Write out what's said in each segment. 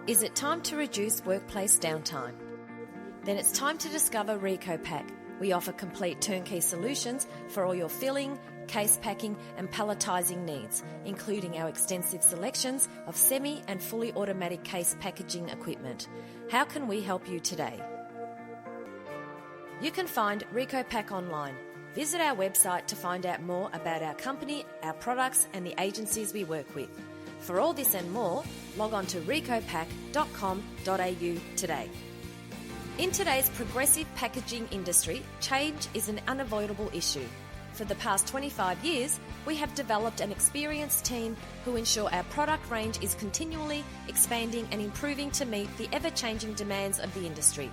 Is it time to reduce workplace downtime? Then it's time to discover RECOPAK. We offer complete turnkey solutions for all your filling, case packing and palletising needs, including our extensive selections of semi and fully automatic case packaging equipment. How can we help you today? You can find RECOPAK online. Visit our website to find out more about our company, our products and the agencies we work with. For all this and more, log on to recopak.com.au today. In today's progressive packaging industry, change is an unavoidable issue. For the past 25 years, we have developed an experienced team who ensure our product range is continually expanding and improving to meet the ever-changing demands of the industry.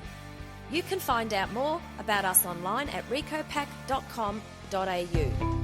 You can find out more about us online at recopak.com.au.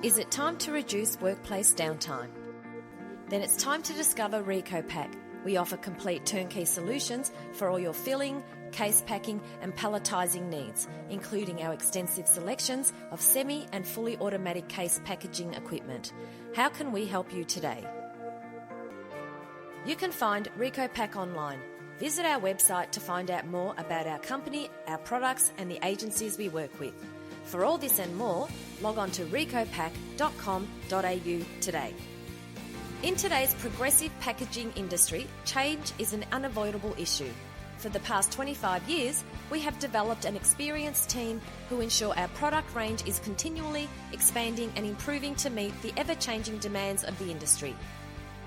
Is it time to reduce workplace downtime? Then it's time to discover RECOPAK. We offer complete turnkey solutions for all your filling, case packing and palletising needs, including our extensive selections of semi and fully automatic case packaging equipment. How can we help you today? You can find RECOPAK online. Visit our website to find out more about our company, our products and the agencies we work with. For all this and more, log on to recopak.com.au today. In today's progressive packaging industry, change is an unavoidable issue. For the past 25 years, we have developed an experienced team who ensure our product range is continually expanding and improving to meet the ever-changing demands of the industry.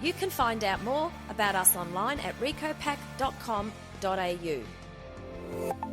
You can find out more about us online at recopak.com.au.